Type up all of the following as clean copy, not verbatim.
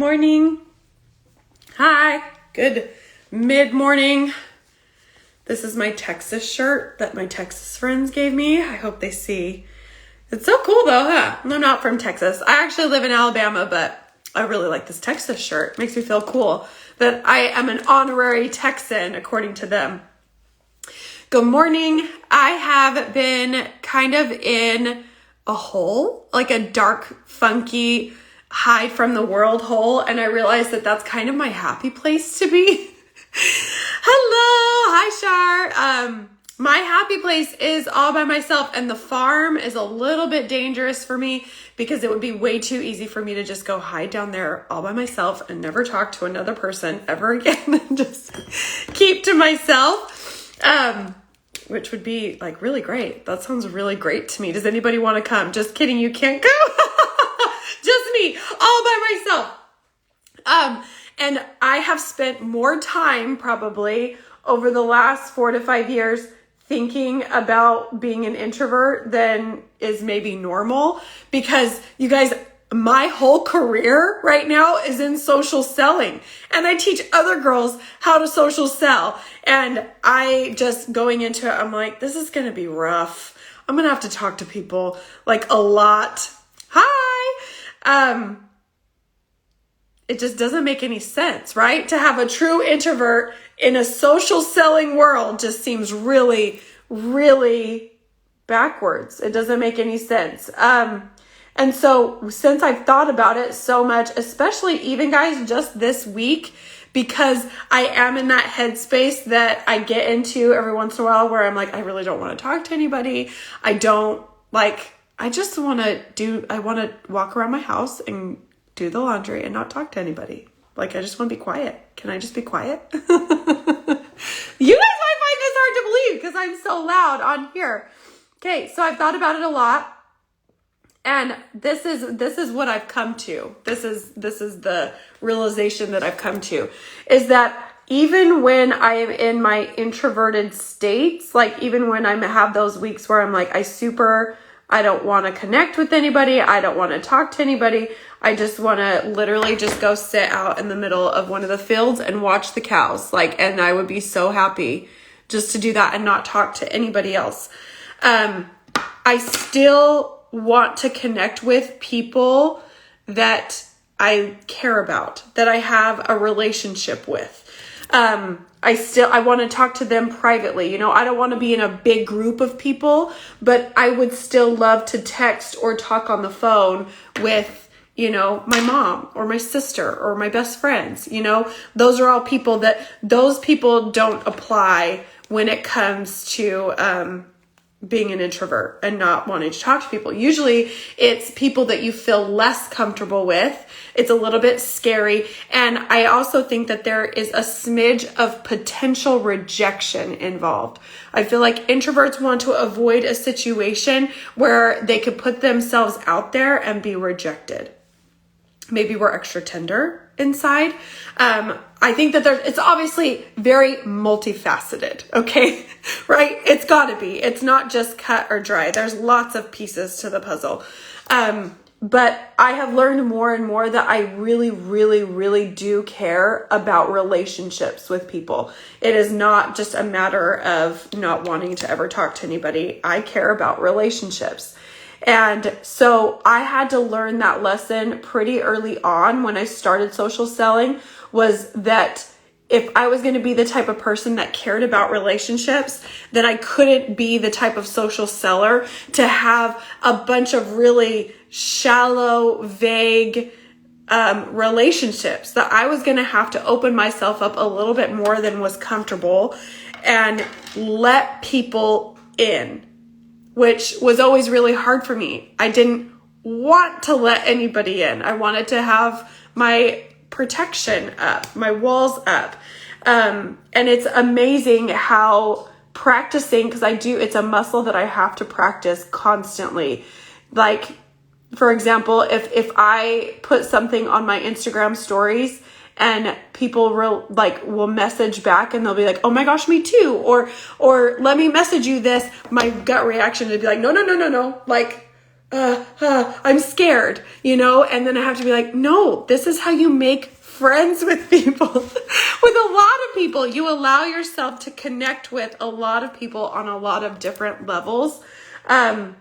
Morning. Hi. Good mid-morning. This is my Texas shirt that my Texas friends gave me. I hope they see. It's so cool though, huh? I'm not from Texas. I actually live in Alabama, but I really like this Texas shirt. It makes me feel cool that I am an honorary Texan according to them. Good morning. I have been kind of in a hole, like a dark, funky, hide from the world hole, and I realized that that's kind of my happy place to be. Hello, hi Shar. My happy place is all by myself, and the farm is a little bit dangerous for me because it would be way too easy for me to just go hide down there all by myself and never talk to another person ever again and just keep to myself. Which would be like really great. That sounds really great to me. Does anybody want to come? Just kidding, you can't go. Just me, all by myself. And I have spent more time probably over the last 4 to 5 years thinking about being an introvert than is maybe normal, because you guys, my whole career right now is in social selling, and I teach other girls how to social sell. And I just going into it, I'm like, this is going to be rough. I'm going to have to talk to people like a lot. Hi. It just doesn't make any sense, right? To have a true introvert in a social selling world just seems really, really backwards. It doesn't make any sense. And so since I've thought about it so much, especially even guys just this week, because I am in that headspace that I get into every once in a while where I'm like, I really don't want to talk to anybody. I just want to walk around my house and do the laundry and not talk to anybody. Like, I just want to be quiet. Can I just be quiet? You guys might find this hard to believe because I'm so loud on here. Okay, so I've thought about it a lot. And this is what I've come to. This is the realization that I've come to, is that even when I am in my introverted states, like even when I have those weeks where I'm like, I don't want to connect with anybody. I don't want to talk to anybody. I just want to literally just go sit out in the middle of one of the fields and watch the cows. And I would be so happy just to do that and not talk to anybody else. I still want to connect with people that I care about, that I have a relationship with. I want to talk to them privately. I don't want to be in a big group of people, but I would still love to text or talk on the phone with, my mom or my sister or my best friends. Those are all people those people don't apply when it comes to, being an introvert and not wanting to talk to people. Usually it's people that you feel less comfortable with. It's a little bit scary. And I also think that there is a smidge of potential rejection involved. I feel like introverts want to avoid a situation where they could put themselves out there and be rejected. Maybe we're extra tender inside. I think that it's obviously very multifaceted, okay? Right? It's gotta be. It's not just cut or dry. There's lots of pieces to the puzzle. But I have learned more and more that I really, really, really do care about relationships with people. It is not just a matter of not wanting to ever talk to anybody. I care about relationships. And so I had to learn that lesson pretty early on when I started social selling, was that if I was going to be the type of person that cared about relationships, then I couldn't be the type of social seller to have a bunch of really shallow, vague relationships, that I was going to have to open myself up a little bit more than was comfortable and let people in, which was always really hard for me. I didn't want to let anybody in. I wanted to have my protection up, my walls up. And it's amazing how practicing, because it's a muscle that I have to practice constantly. Like, for example, if I put something on my Instagram stories and people will message back and they'll be like, oh my gosh, me too. Or let me message you this. My gut reaction is to be like, no. Like, I'm scared, you know? And then I have to be like, no, this is how you make friends with people. With a lot of people, you allow yourself to connect with a lot of people on a lot of different levels. And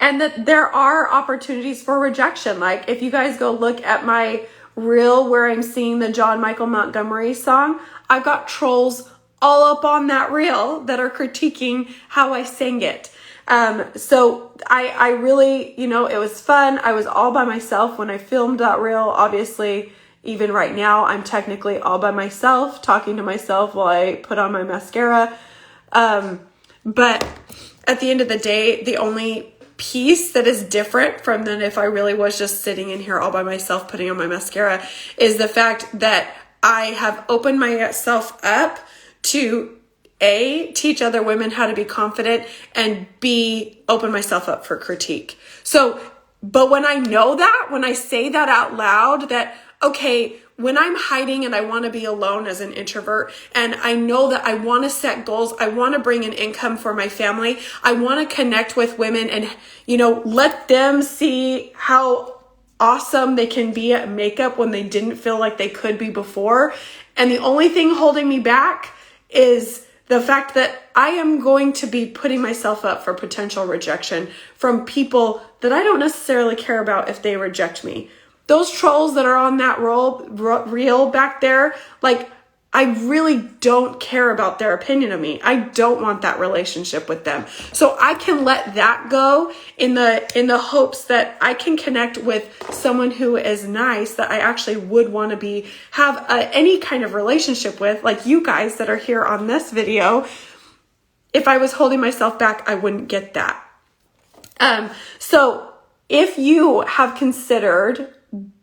that there are opportunities for rejection. Like if you guys go look at my reel where I'm singing the John Michael Montgomery song, I've got trolls all up on that reel that are critiquing how I sang it. So I really, you know, it was fun. I was all by myself when I filmed that reel. Obviously, even right now, I'm technically all by myself, talking to myself while I put on my mascara. But at the end of the day, the only piece that is different from than if I really was just sitting in here all by myself putting on my mascara is the fact that I have opened myself up to A, teach other women how to be confident, and B, open myself up for critique. So, but when I know that, when I say that out loud, that, okay, when I'm hiding and I want to be alone as an introvert, and I know that I want to set goals, I want to bring an income for my family, I want to connect with women and, you know, let them see how awesome they can be at makeup when they didn't feel like they could be before. And the only thing holding me back is the fact that I am going to be putting myself up for potential rejection from people that I don't necessarily care about if they reject me. Those trolls that are on that reel back there, like, I really don't care about their opinion of me. I don't want that relationship with them. So I can let that go in the hopes that I can connect with someone who is nice, that I actually would want to have any kind of relationship with, like you guys that are here on this video. If I was holding myself back, I wouldn't get that. So if you have considered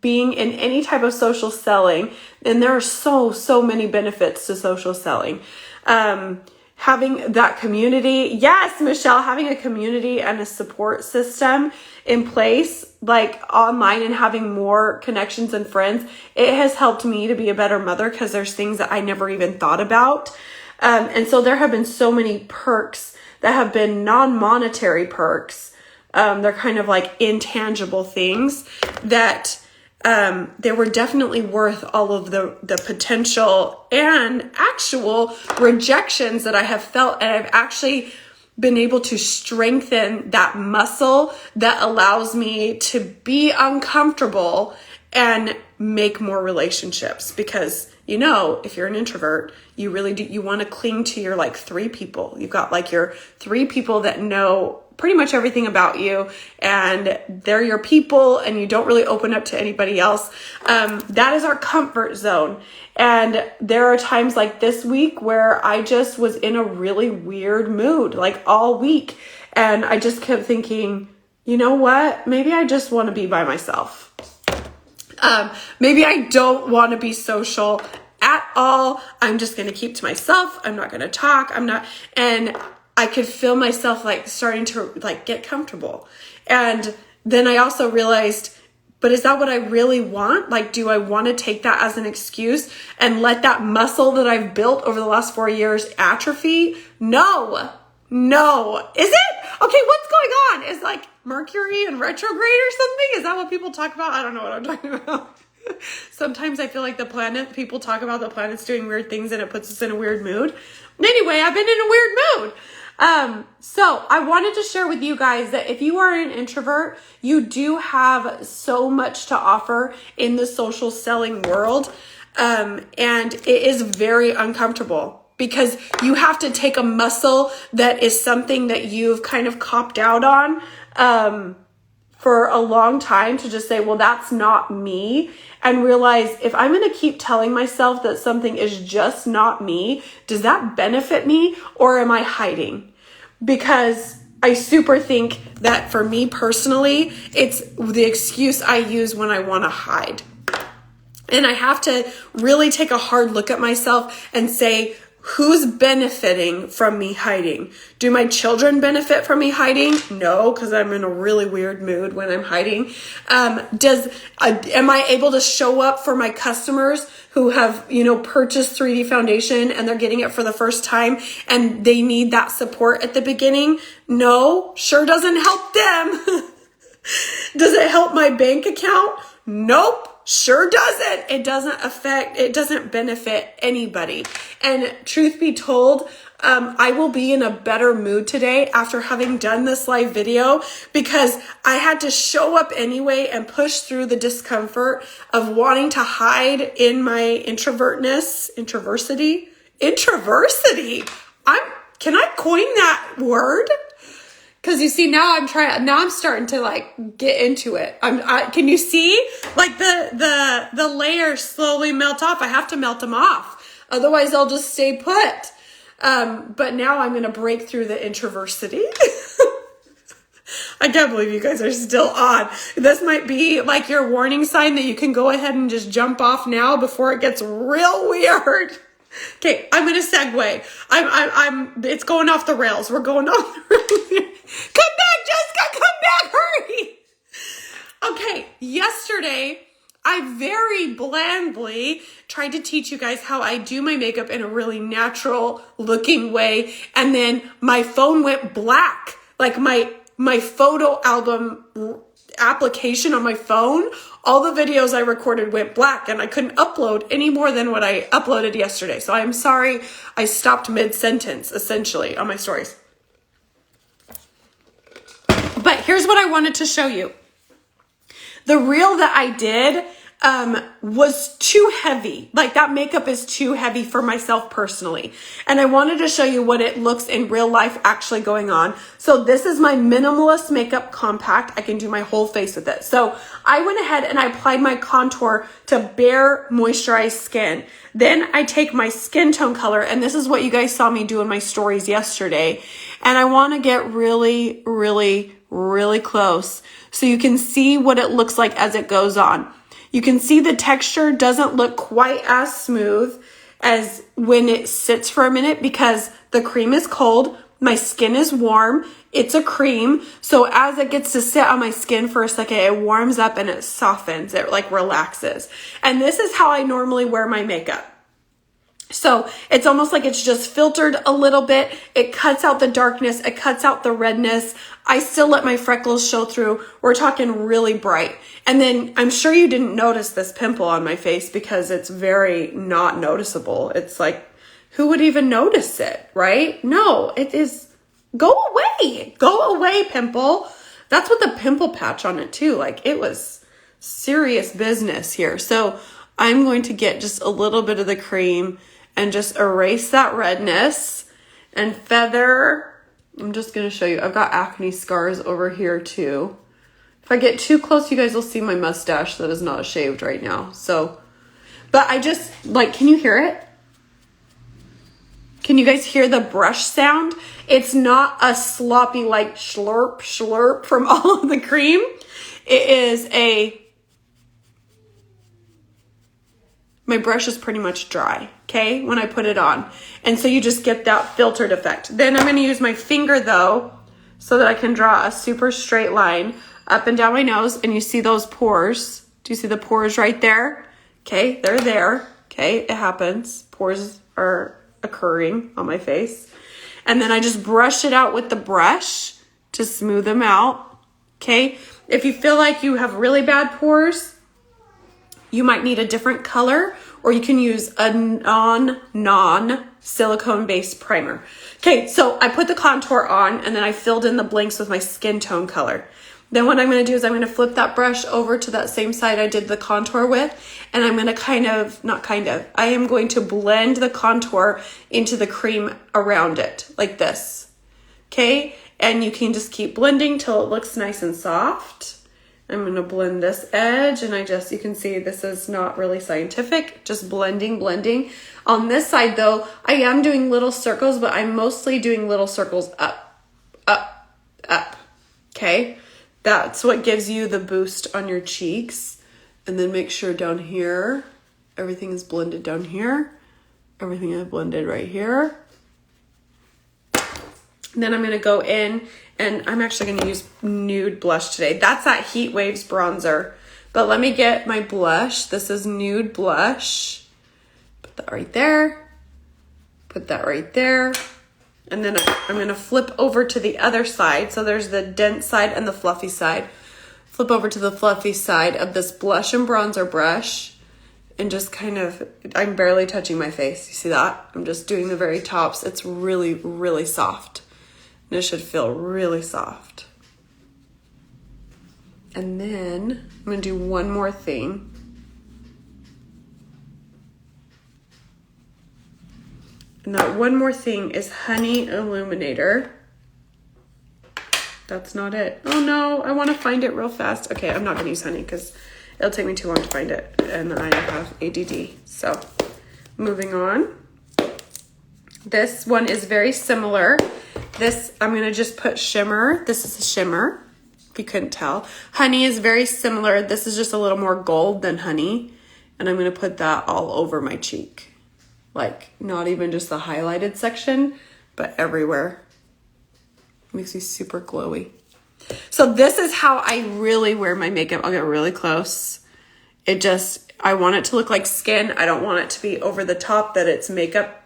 being in any type of social selling, then there are so many benefits to social selling. Having that community, yes, Michelle, having a community and a support system in place, like online, and having more connections and friends, it has helped me to be a better mother because there's things that I never even thought about. And so there have been so many perks that have been non-monetary perks. They're kind of like intangible things that they were definitely worth all of the potential and actual rejections that I have felt. And I've actually been able to strengthen that muscle that allows me to be uncomfortable and make more relationships. Because, you know, if you're an introvert, you really do, you want to cling to your like 3 people. You've got like your 3 people that know pretty much everything about you, and they're your people, and you don't really open up to anybody else. That is our comfort zone. And there are times like this week where I just was in a really weird mood, like all week. And I just kept thinking, you know what? Maybe I just want to be by myself. Maybe I don't want to be social at all. I'm just going to keep to myself. I'm not going to talk. And I could feel myself like starting to like get comfortable. And then I also realized, but is that what I really want? Like, do I want to take that as an excuse and let that muscle that I've built over the last 4 years atrophy? No. Is it? Okay, what's going on? Is like Mercury in retrograde or something? Is that what people talk about? I don't know what I'm talking about. Sometimes I feel like people talk about the planets doing weird things and it puts us in a weird mood. Anyway, I've been in a weird mood. So I wanted to share with you guys that if you are an introvert, you do have so much to offer in the social selling world. And it is very uncomfortable because you have to take a muscle that is something that you've kind of copped out on, for a long time, to just say, well, that's not me, and realize if I'm going to keep telling myself that something is just not me, does that benefit me or am I hiding? Because I super think that for me personally, it's the excuse I use when I want to hide. And I have to really take a hard look at myself and say, who's benefiting from me hiding? Do my children benefit from me hiding? No, because I'm in a really weird mood when I'm hiding. Am I able to show up for my customers who have, purchased 3D foundation and they're getting it for the first time and they need that support at the beginning? No, sure doesn't help them. Does it help my bank account? Nope. Sure doesn't. It doesn't benefit anybody. And truth be told, I will be in a better mood today after having done this live video because I had to show up anyway and push through the discomfort of wanting to hide in my introversity. Can I coin that word? Because you see, now I'm starting to like get into it. Can you see like the layers slowly melt off? I have to melt them off. Otherwise they'll just stay put. But now I'm going to break through the introversity. I can't believe you guys are still on. This might be like your warning sign that you can go ahead and just jump off now before it gets real weird. Okay, I'm going to segue. It's going off the rails. We're going off the rails. Come back, Jessica, come back, hurry. Okay, yesterday, I very blandly tried to teach you guys how I do my makeup in a really natural looking way. And then my phone went black. Like my photo album application on my phone, all the videos I recorded went black and I couldn't upload any more than what I uploaded yesterday. So I'm sorry I stopped mid-sentence essentially on my stories. But here's what I wanted to show you. The reel that I did was too heavy. Like that makeup is too heavy for myself personally. And I wanted to show you what it looks in real life actually going on. So this is my minimalist makeup compact. I can do my whole face with it. So I went ahead and I applied my contour to bare moisturized skin. Then I take my skin tone color, and this is what you guys saw me do in my stories yesterday. And I want to get really, really, really close so you can see what it looks like as it goes on. You can see the texture doesn't look quite as smooth as when it sits for a minute because the cream is cold, my skin is warm, it's a cream. So as it gets to sit on my skin for a second, it warms up and it softens, it like relaxes. And this is how I normally wear my makeup. So it's almost like it's just filtered a little bit. It cuts out the darkness. It cuts out the redness. I still let my freckles show through. We're talking really bright. And then I'm sure you didn't notice this pimple on my face because it's very not noticeable. It's like, who would even notice it, right? No, it is, go away. Go away, pimple. That's with the pimple patch on it too. Like it was serious business here. So I'm going to get just a little bit of the cream and just erase that redness and feather. I'm just going to show you. I've got acne scars over here too. If I get too close, you guys will see my mustache that is not shaved right now. So, but I just like, can you hear it? Can you guys hear the brush sound? It's not a sloppy like slurp, slurp from all of the cream. It is my brush is pretty much dry, okay, when I put it on. And so you just get that filtered effect. Then I'm going to use my finger, though, so that I can draw a super straight line up and down my nose. And you see those pores. Do you see the pores right there? Okay, they're there. Okay, it happens. Pores are occurring on my face. And then I just brush it out with the brush to smooth them out, okay? If you feel like you have really bad pores, you might need a different color, or you can use a non-silicone based primer. Okay, so I put the contour on and then I filled in the blanks with my skin tone color. Then what I'm going to do is I'm going to flip that brush over to that same side I did the contour with, and I'm going to I am going to blend the contour into the cream around it like this. Okay, and you can just keep blending till it looks nice and soft. I'm going to blend this edge, and you can see this is not really scientific, just blending. On this side though, I am doing little circles, but I'm mostly doing little circles up, okay? That's what gives you the boost on your cheeks. And then make sure down here, everything is blended down here. Everything I blended right here. And then I'm going to go in, and I'm actually going to use nude blush today. That's that Heat Waves bronzer. But let me get my blush. This is nude blush. Put that right there. Put that right there. And then I'm going to flip over to the other side. So there's the dense side and the fluffy side. flip over to the fluffy side of this blush and bronzer brush and just kind of, I'm barely touching my face. You see that? I'm just doing the very tops. It's really, really soft. And it should feel really soft. And then I'm going to do one more thing. And that one more thing is Honey Illuminator. That's not it. Oh no, I want to find it real fast. Okay, I'm not going to use honey because it'll take me too long to find it. And I have ADD. So moving on. This one is very similar. This, I'm going to just put shimmer. This is a shimmer, if you couldn't tell. Honey is very similar. This is just a little more gold than honey. And I'm going to put that all over my cheek. Like, not even just the highlighted section, but everywhere. Makes me super glowy. So this is how I really wear my makeup. I'll get really close. I want it to look like skin. I don't want it to be over the top that it's makeup.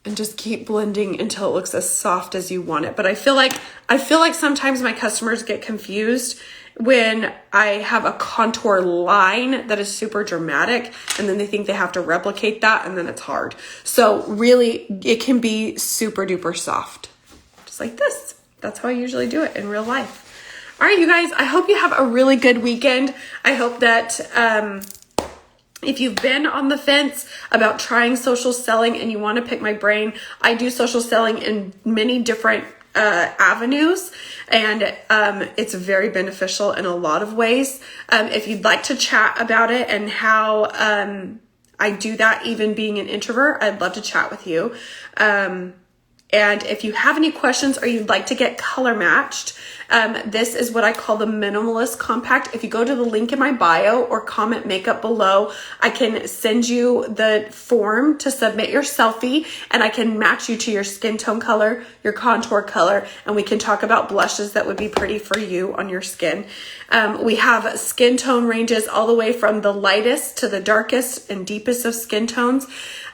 And just keep blending until it looks as soft as you want it. But I feel like sometimes my customers get confused when I have a contour line that is super dramatic and then they think they have to replicate that and then it's hard. So really it can be super duper soft, just like this. That's how I usually do it in real life. All right, you guys, I hope you have a really good weekend. I hope that, if you've been on the fence about trying social selling and you want to pick my brain, I do social selling in many different avenues, and it's very beneficial in a lot of ways. If you'd like to chat about it and how I do that, even being an introvert, I'd love to chat with you. And if you have any questions or you'd like to get color matched, this is what I call the Minimalist Compact. If you go to the link in my bio or comment makeup below, I can send you the form to submit your selfie and I can match you to your skin tone color, your contour color, and we can talk about blushes that would be pretty for you on your skin. We have skin tone ranges all the way from the lightest to the darkest and deepest of skin tones.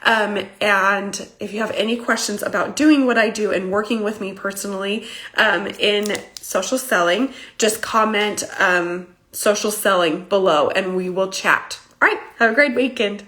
And if you have any questions about doing what I do and working with me personally in social selling, just comment social selling below and we will chat. All right, have a great weekend.